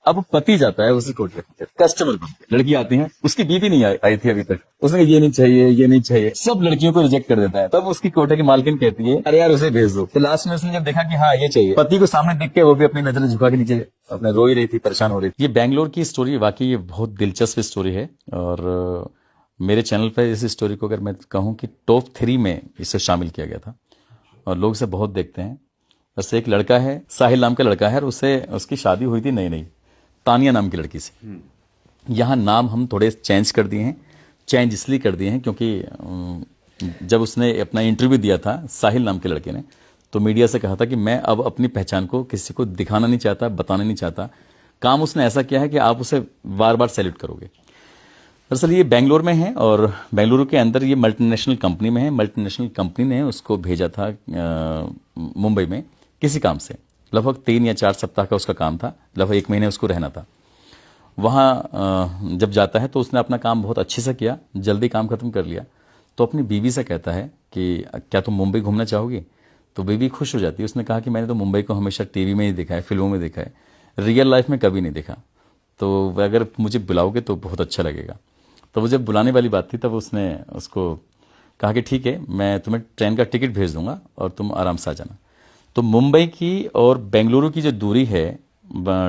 अब पति जाता है उसी कोटे पे, कस्टमर बन के। लड़की आती है, उसकी बीवी नहीं आई थी अभी तक, उसने ये नहीं चाहिए, ये नहीं चाहिए, सब लड़कियों को रिजेक्ट कर देता है। तब उसकी कोटे की मालकिन कहती है अरे यार उसे भेज दो। तो लास्ट में उसने जब देखा कि हाँ ये चाहिए, पति को सामने देख के वो भी अपनी नजर झुका के नीचे अपने रो ही रही थी, परेशान हो रही थी। ये बेंगलोर की स्टोरी वाकई ये बहुत दिलचस्प स्टोरी है, और मेरे चैनल पर इस स्टोरी को अगर मैं कहूँ कि टॉप 3 में इसे शामिल किया गया था, और लोग इसे बहुत देखते हैं। बस एक लड़का है, साहिल नाम का लड़का है, और उसकी शादी हुई थी नई नई तानिया नाम की लड़की से। यहाँ नाम हम थोड़े चेंज कर दिए हैं, चेंज इसलिए कर दिए हैं क्योंकि जब उसने अपना इंटरव्यू दिया था साहिल नाम के लड़के ने, तो मीडिया से कहा था कि मैं अब अपनी पहचान को किसी को दिखाना नहीं चाहता, बताना नहीं चाहता। काम उसने ऐसा किया है कि आप उसे बार बार सैल्यूट करोगे। दरअसल ये बेंगलोर में है, और बेंगलुरु के अंदर ये मल्टीनेशनल कंपनी में है। मल्टीनेशनल कंपनी ने उसको भेजा था मुंबई में किसी काम से। लगभग 3 या 4 सप्ताह का उसका काम था, लगभग 1 महीने उसको रहना था। वहाँ जब जाता है तो उसने अपना काम बहुत अच्छे से किया, जल्दी काम खत्म कर लिया। तो अपनी बीवी से कहता है कि क्या तुम मुंबई घूमना चाहोगी? तो बीवी खुश हो जाती है। उसने कहा कि मैंने तो मुंबई को हमेशा टीवी में ही देखा है, फिल्मों में देखा है, रियल लाइफ में कभी नहीं देखा, तो अगर मुझे बुलाओगे तो बहुत अच्छा लगेगा। तो वो जब बुलाने वाली बात थी तब उसने उसको कहा कि ठीक है, मैं तुम्हें ट्रेन का टिकट भेज दूंगा और तुम आराम से आ जाना। तो मुंबई की और बेंगलुरु की जो दूरी है,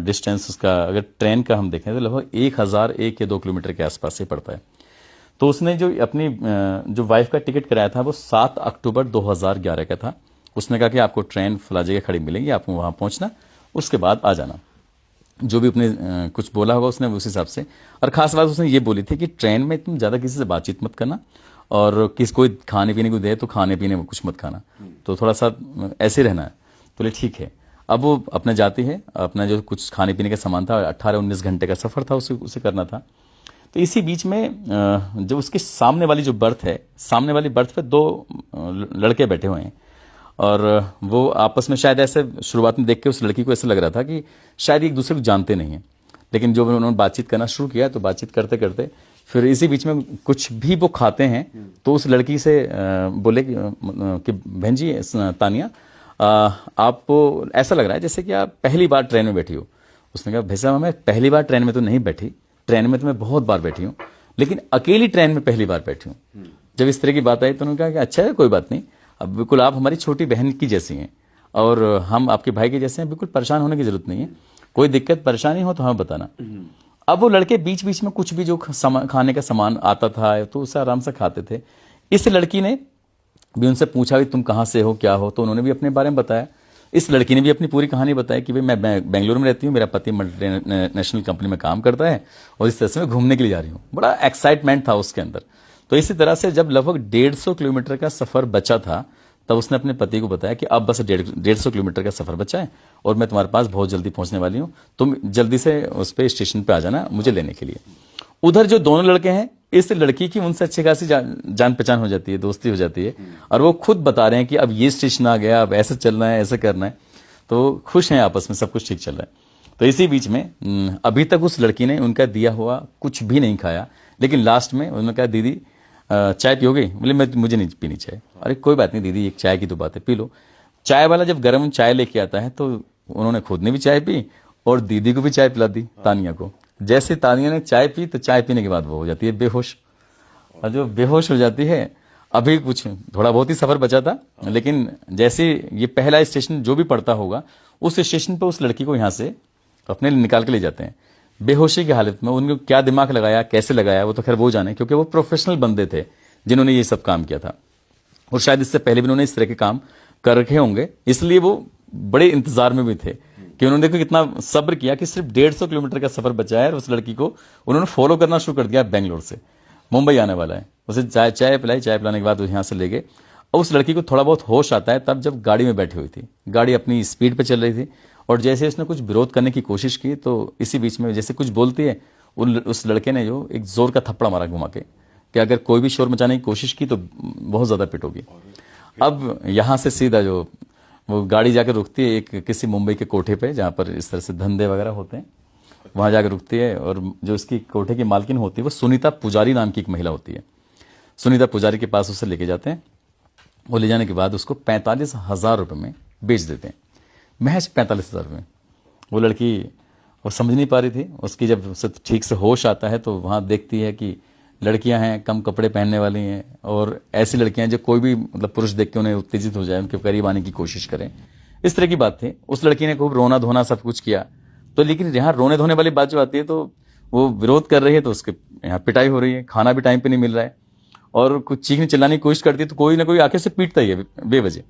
डिस्टेंस उसका अगर ट्रेन का हम देखें तो लगभग 1001 या 2 किलोमीटर के आसपास से पड़ता है। तो उसने जो अपनी जो वाइफ का टिकट कराया था वो 7 अक्टूबर 2011 का था। उसने कहा कि आपको ट्रेन फला जगह खड़ी मिलेगी, आपको वहां पहुंचना, उसके बाद आ जाना। जो भी अपने कुछ बोला होगा उसने उस हिसाब से। और खास बात उसने ये बोली थी कि ट्रेन में तुम ज्यादा किसी से बातचीत मत करना, और किसी कोई खाने पीने को दे तो खाने पीने में कुछ मत खाना, तो थोड़ा सा ऐसे रहना है। तो ठीक है। अब वो अपने जाती है, अपना जो कुछ खाने पीने का सामान था, 18-19 घंटे का सफर था, उसे करना था। तो इसी बीच में जो उसके सामने वाली जो बर्थ है, सामने वाली बर्थ पे 2 लड़के बैठे हुए हैं, और वो आपस में शायद ऐसे शुरुआत में देख के उस लड़की को ऐसा लग रहा था कि शायद एक दूसरे को जानते नहीं हैं। लेकिन जो उन्होंने बातचीत करना शुरू किया तो बातचीत करते करते फिर इसी बीच में कुछ भी वो खाते हैं, तो उस लड़की से बोले कि बहन जी तानिया, आपको ऐसा लग रहा है जैसे कि आप पहली बार ट्रेन में बैठी हो। उसने कहा भाई साहब मैं पहली बार ट्रेन में तो नहीं बैठी, ट्रेन में तो मैं बहुत बार बैठी हूँ, लेकिन अकेली ट्रेन में पहली बार बैठी हूँ। जब इस तरह की बात आई तो उन्होंने कहा कि अच्छा है, कोई बात नहीं, अब बिल्कुल आप हमारी छोटी बहन की जैसी हैं और हम आपके भाई के जैसे हैं, बिल्कुल परेशान होने की जरूरत नहीं है, कोई दिक्कत परेशानी हो तो हमें बताना। अब वो लड़के बीच बीच में कुछ भी जो खाने का सामान आता था तो उसे आराम से खाते थे। इस लड़की ने भी उनसे पूछा कि तुम कहाँ से हो, क्या हो, तो उन्होंने भी अपने बारे में बताया। इस लड़की ने भी अपनी पूरी कहानी बताई कि भाई मैं बेंगलुरु में रहती हूँ, मेरा पति मल्टीनेशनल कंपनी में काम करता है और इस तरह से मैं घूमने के लिए जा रही हूँ। बड़ा एक्साइटमेंट था उसके अंदर। तो इसी तरह से जब लगभग 150 किलोमीटर का सफर बचा था तब उसने अपने पति को बताया कि अब बस 150 किलोमीटर का सफर बचा है और मैं तुम्हारे पास बहुत जल्दी पहुंचने वाली हूँ, तुम जल्दी से उस पे स्टेशन पे आ जाना मुझे लेने के लिए। उधर जो दोनों लड़के हैं, इस लड़की की उनसे अच्छी खासी जान पहचान हो जाती है, दोस्ती हो जाती है, और वो खुद बता रहे हैं कि अब ये स्टेशन आ गया, अब ऐसे चलना है, ऐसे करना है, तो खुश हैं आपस में, सब कुछ ठीक चल रहा है। तो इसी बीच में अभी तक उस लड़की ने उनका दिया हुआ कुछ भी नहीं खाया, लेकिन लास्ट में उन्होंने कहा दीदी चाय पियोगे? बोले मुझे नहीं पीनी चाय। अरे कोई बात नहीं दीदी, एक चाय की तो बात है, पी लो। चाय वाला जब गर्म चाय लेके आता है तो उन्होंने खुद ने भी चाय पी और दीदी को भी चाय पिला दी, तानिया को। जैसे तानिया ने चाय पी तो चाय पीने के बाद वो हो जाती है बेहोश, और जो बेहोश हो जाती है, अभी कुछ थोड़ा बहुत ही सफर बचा था, लेकिन जैसे ये पहला स्टेशन जो भी पड़ता होगा उस स्टेशन पर उस लड़की को यहाँ से अपने निकाल के ले जाते हैं बेहोशी की हालत में। उनको क्या दिमाग लगाया, कैसे लगाया, वो तो खैर वो जाने, क्योंकि वो प्रोफेशनल बंदे थे जिन्होंने ये सब काम किया था और शायद इससे पहले भी उन्होंने इस तरह के काम कर रखे होंगे, इसलिए वो बड़े इंतजार में भी थे कि उन्होंने देखो कितना सब्र किया कि सिर्फ 150 किलोमीटर का सफर बचा है और उस लड़की को उन्होंने फॉलो करना शुरू कर दिया। बेंगलोर से मुंबई आने वाला है, उसे चाय पिलाई, चाय पिलाने के बाद यहाँ से ले गए। और उस लड़की को थोड़ा बहुत होश आता है तब जब गाड़ी में बैठी हुई थी, गाड़ी अपनी स्पीड पे चल रही थी, और जैसे उसने कुछ विरोध करने की कोशिश की तो इसी बीच में जैसे कुछ बोलती है, उस लड़के ने जो एक जोर का थप्पड़ मारा घुमा के कि अगर कोई भी शोर मचाने की कोशिश की तो बहुत ज्यादा पिटोगी। अब यहाँ से सीधा जो वो गाड़ी जाकर रुकती है एक किसी मुंबई के कोठे पे जहाँ पर इस तरह से धंधे वगैरह होते हैं, वहां जाकर रुकती है, और जो इसकी कोठे की मालकिन होती है वो सुनीता पुजारी नाम की एक महिला होती है। सुनीता पुजारी के पास उसे लेके जाते हैं, वो ले जाने के बाद उसको 45,000 रुपये में बेच देते हैं, महज 45,000 रुपये। वो लड़की वो समझ नहीं पा रही थी। उसकी जब उसे ठीक से होश आता है तो वहाँ देखती है कि लड़कियां हैं, कम कपड़े पहनने वाली हैं, और ऐसी लड़कियां जो कोई भी मतलब पुरुष देख के उन्हें उत्तेजित हो जाए, उनके करीब आने की कोशिश करें। इस तरह की बात थी। उस लड़की ने खूब रोना धोना सब कुछ किया। तो लेकिन यहाँ रोने धोने वाली बात जो आती है, तो वो विरोध कर रही है तो उसके यहाँ पिटाई हो रही है, खाना भी टाइम पे नहीं मिल रहा है, और कुछ चीखने चिल्लाने की कोशिश करती है तो कोई ना कोई आके से पीटता ही है बेवजह।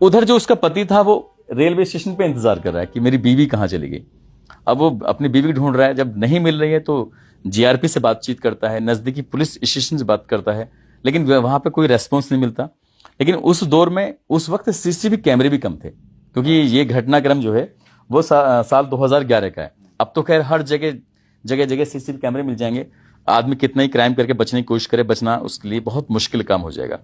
उधर जो उसका पति था वो रेलवे स्टेशन पे इंतजार कर रहा है कि मेरी बीवी कहाँ चली गई। अब वो अपनी बीवी ढूंढ रहा है, जब नहीं मिल रही है तो जीआरपी से बातचीत करता है, नजदीकी पुलिस स्टेशन से बात करता है, लेकिन वहां पे कोई रेस्पॉन्स नहीं मिलता। लेकिन उस दौर में उस वक्त सीसीटीवी कैमरे भी कम थे, क्योंकि ये घटनाक्रम जो है वो साल 2011 का है। अब तो खैर हर जगह जगह जगह सीसीटीवी कैमरे मिल जाएंगे। आदमी कितना ही क्राइम करके बचने की कोशिश करे, बचना उसके लिए बहुत मुश्किल काम हो जाएगा।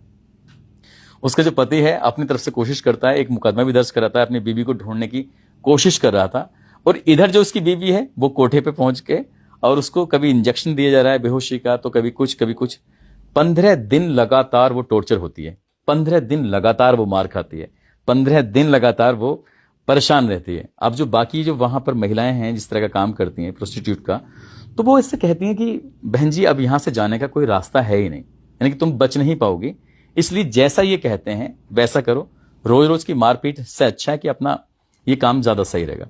उसका जो पति है अपनी तरफ से कोशिश करता है, एक मुकदमा भी दर्ज कराता है, अपनी बीवी को ढूंढने की कोशिश कर रहा था। और इधर जो उसकी बीवी है वो कोठे पे पहुंच के, और उसको कभी इंजेक्शन दिया जा रहा है बेहोशी का, तो कभी कुछ कभी कुछ। 15 दिन लगातार वो टॉर्चर होती है, 15 दिन लगातार वो मार खाती है, 15 दिन लगातार वो परेशान रहती है। अब जो बाकी जो वहां पर महिलाएं हैं जिस तरह का काम करती हैं प्रोस्टिट्यूट का, तो वो इससे कहती हैं कि बहन जी अब यहां से जाने का कोई रास्ता है ही नहीं, यानी कि तुम बच नहीं पाओगी, इसलिए जैसा ये कहते हैं वैसा करो। रोज रोज की मारपीट से अच्छा है कि अपना ये काम ज्यादा सही रहेगा।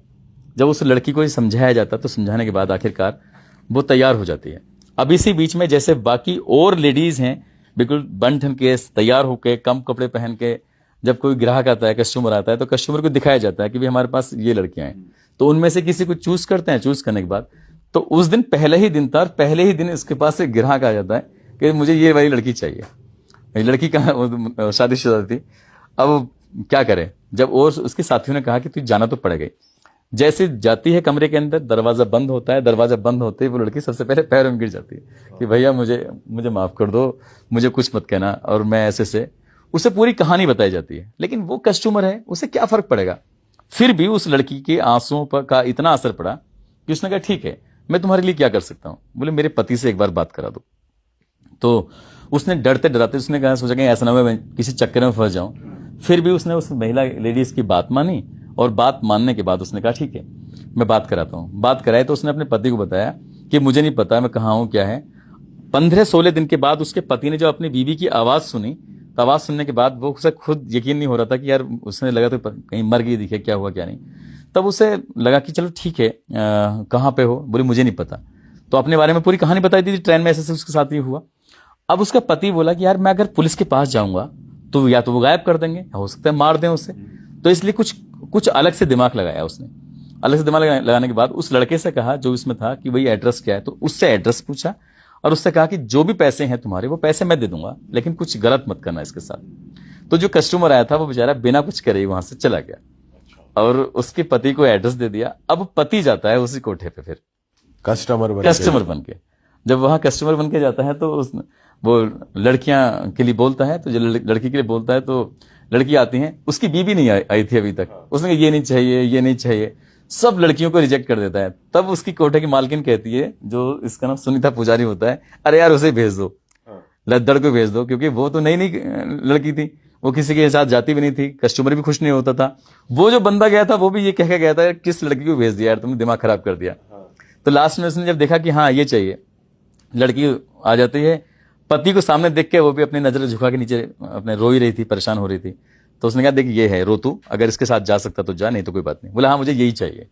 जब उस लड़की को ये समझाया जाता तो समझाने के बाद आखिरकार वो तैयार हो जाती है। अब इसी बीच में जैसे बाकी और लेडीज हैं बिल्कुल बन ठन के तैयार होके, कम कपड़े पहन के, जब कोई ग्राहक आता है, कस्टमर आता है, तो कस्टमर को दिखाया जाता है कि भाई हमारे पास ये लड़कियां हैं, तो उनमें से किसी को चूज करते हैं। चूज करने के बाद तो उस दिन पहले ही दिन था, और पहले ही दिन इसके पास एक ग्राहक आ जाता है कि मुझे ये वाली लड़की चाहिए। लड़की कहाँ शादीशुदा थी। अब क्या करे, जब और उसके साथियों ने कहा कि तू जाना तो पड़ेगा। जैसे जाती है कमरे के अंदर, दरवाजा बंद होता है, दरवाजा बंद होते ही वो लड़की सबसे पहले पैरों में गिर जाती है कि भैया मुझे माफ कर दो, मुझे कुछ मत कहना, और मैं ऐसे से उसे पूरी कहानी बताई जाती है। लेकिन वो कस्टमर है, उसे क्या फर्क पड़ेगा। फिर भी उस लड़की के आंसुओं पर का इतना असर पड़ा कि उसने कहा ठीक है, मैं तुम्हारे लिए क्या कर सकता हूं। बोले मेरे पति से एक बार बात करा दो। तो उसने डरते डराते उसने कहा, सोचा कि ऐसा ना हो मैं किसी चक्कर में फंस जाऊं। फिर भी उसने उस महिला लेडीज की बात मानी, और बात मानने के बाद उसने कहा ठीक है मैं बात कराता हूं। बात कराई तो उसने अपने पति को बताया कि मुझे नहीं पता मैं कहाँ हूं क्या है। 15-16 दिन के बाद उसके पति ने जो अपनी बीवी की आवाज सुनी, तो आवाज सुनने के बाद वो उसे खुद यकीन नहीं हो रहा था कि यार, उसने लगा तो कहीं मर गई दिखे, क्या हुआ क्या नहीं। तब उसे लगा कि चलो ठीक है, कहाँ पे हो। बोली मुझे नहीं पता। तो अपने बारे में पूरी कहानी बताई दी थी, ट्रेन में ऐसे उसके साथ ही हुआ। अब उसका पति बोला कि यार मैं अगर पुलिस के पास जाऊंगा तो या तो वो गायब कर देंगे, हो सकता है मार दें उसे। तो इसलिए कुछ अलग से दिमाग लगाया उसने। अलग से दिमाग लगाने के बाद उस लड़के से कहा जो इसमें था कि भाई एड्रेस क्या है, तो उससे एड्रेस पूछा, और उससे कहा कि जो भी पैसे हैं तुम्हारे वो पैसे मैं दे दूंगा, लेकिन कुछ गलत मत करना इसके साथ। तो जो कस्टमर आया था वो बेचारा बिना कुछ करे ही वहां से चला गया, और उसके पति को एड्रेस दे दिया। अब पति जाता है उसी कोठे पे फिर कस्टमर बन के। जब वहां कस्टमर बन के जाता है तो वो लड़कियां के लिए बोलता है, तो जो लड़की के लिए बोलता है तो लड़की आती हैं। उसकी बीवी नहीं आई थी अभी तक। उसने कहा ये नहीं चाहिए, ये नहीं चाहिए, सब लड़कियों को रिजेक्ट कर देता है। तब उसकी कोठे की मालकिन कहती है, जो इसका नाम सुनीता पुजारी होता है, अरे यार उसे भेज दो, लद्दड़ को भेज दो, क्योंकि वो तो नई नई लड़की थी, वो किसी के साथ जाती भी नहीं थी, कस्टमर भी खुश नहीं होता था। वो जो बंदा गया था वो भी ये कह के गया था किस लड़की को भेज दिया यार, तुमने दिमाग खराब कर दिया। तो लास्ट में उसने जब देखा कि हाँ ये चाहिए, लड़की आ जाती है, पति को सामने देख के वो भी अपनी नजर झुका के नीचे अपने रो ही रही थी, परेशान हो रही थी। तो उसने कहा देख ये है, रो तू, अगर इसके साथ जा सकता तो जा, नहीं तो कोई बात नहीं। बोला हाँ मुझे यही चाहिए।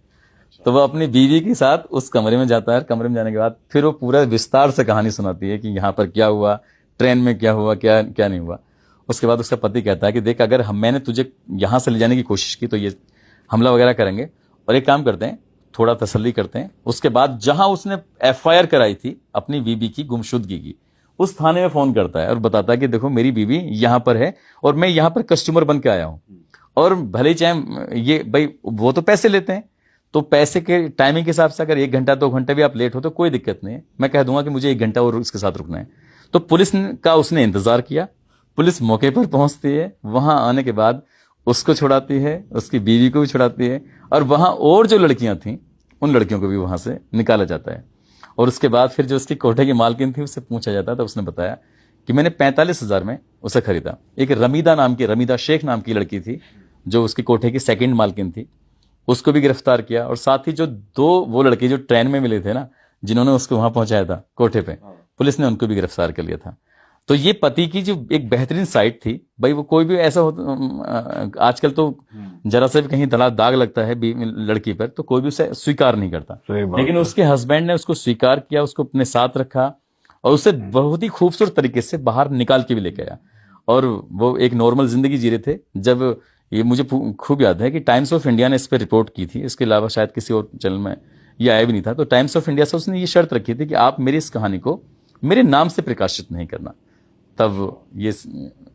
तो वो अपनी बीवी के साथ उस कमरे में जाता है। कमरे में जाने के बाद फिर वो पूरा विस्तार से कहानी सुनाती है कि यहाँ पर क्या हुआ, ट्रेन में क्या हुआ, क्या क्या नहीं हुआ। उसके बाद उसका पति कहता है कि देख अगर मैंने तुझे यहाँ से ले जाने की कोशिश की तो ये हमला वगैरह करेंगे, और एक काम करते हैं थोड़ा तसल्ली करते हैं। उसके बाद जहां उसने FIR कराई थी अपनी बीवी की गुमशुदगी की, उस थाने में फोन करता है और बताता है कि देखो मेरी बीवी यहां पर है और मैं यहां पर कस्टमर बन के आया हूं, और भले ही चाहे ये भाई वो तो पैसे लेते हैं, तो पैसे के टाइमिंग के हिसाब से अगर 1 घंटा 2 घंटे भी आप लेट हो तो कोई दिक्कत नहीं है, मैं कह दूंगा कि मुझे 1 घंटा और इसके साथ रुकना है। तो पुलिस का उसने इंतजार किया। पुलिस मौके पर पहुंचती है, वहां आने के बाद उसको छुड़ाती है, उसकी बीवी को भी छुड़ाती है, और वहां और जो लड़कियां थीं उन लड़कियों को भी वहां से निकाला जाता है। और उसके बाद फिर जो उसकी कोठे की मालकिन थी उससे पूछा जाता है, तो उसने बताया कि मैंने 45,000 में उसे खरीदा। एक रमीदा शेख नाम की लड़की थी जो उसकी कोठे की सेकंड मालकिन थी। उसको भी गिरफ्तार किया। और साथ ही जो 2 वो लड़के जो ट्रेन में मिले थे ना, जिन्होंने उसको वहां पहुंचाया था कोठे पे, पुलिस ने उनको भी गिरफ्तार कर लिया था। तो ये पति की जो एक बेहतरीन साइड थी भाई, वो कोई भी ऐसा आजकल तो जरा से भी कहीं दाग लगता है लड़की पर तो कोई भी उसे स्वीकार नहीं करता, लेकिन उसके हस्बैंड ने उसको स्वीकार किया, उसको अपने साथ रखा और उसे बहुत ही खूबसूरत तरीके से बाहर निकाल के भी लेके आया। और वो एक नॉर्मल जिंदगी जी रहे थे। जब ये मुझे खूब याद है कि टाइम्स ऑफ इंडिया ने इस पर रिपोर्ट की थी, इसके अलावा शायद किसी और चैनल में ये आया भी नहीं था। तो टाइम्स ऑफ इंडिया से उसने ये शर्त रखी थी कि आप मेरी इस कहानी को मेरे नाम से प्रकाशित नहीं करना। तब ये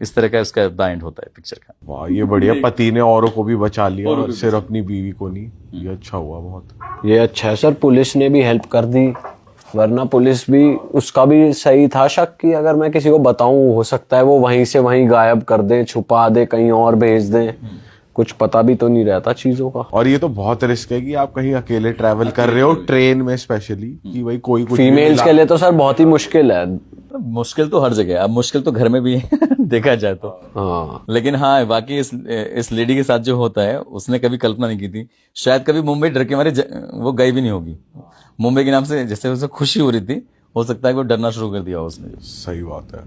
इस तरह का इसका द एंड होता है पिक्चर का। वाह, ये बढ़िया, पति ने औरों को भी बचा लिया और सिर्फ अपनी बीवी को नहीं। ये अच्छा हुआ बहुत। ये अच्छा है सर, पुलिस ने भी हेल्प कर दी, वरना पुलिस भी, उसका भी सही था शक कि अगर मैं किसी को बताऊं हो सकता है वो वहीं से वहीं गायब कर दे, छुपा दे, कहीं और भेज दे। कुछ पता भी तो नहीं रहता चीजों का। और ये तो बहुत रिस्क है कि आप कहीं अकेले ट्रैवल कर रहे हो, ट्रेन में स्पेशली, कि भाई कोई कुछ फीमेल्स के लिए तो सर बहुत ही मुश्किल है। मुश्किल तो हर जगह है, अब मुश्किल तो घर में भी है देखा जाए तो। हाँ, लेकिन हाँ, बाकी इस लेडी के साथ जो होता है, उसने कभी कल्पना नहीं की थी। शायद कभी मुंबई डर के मारे वो गई भी नहीं होगी। मुंबई के नाम से जैसे उसे खुशी हो रही थी, हो सकता है कि वो डरना शुरू कर दिया उसने। सही बात है।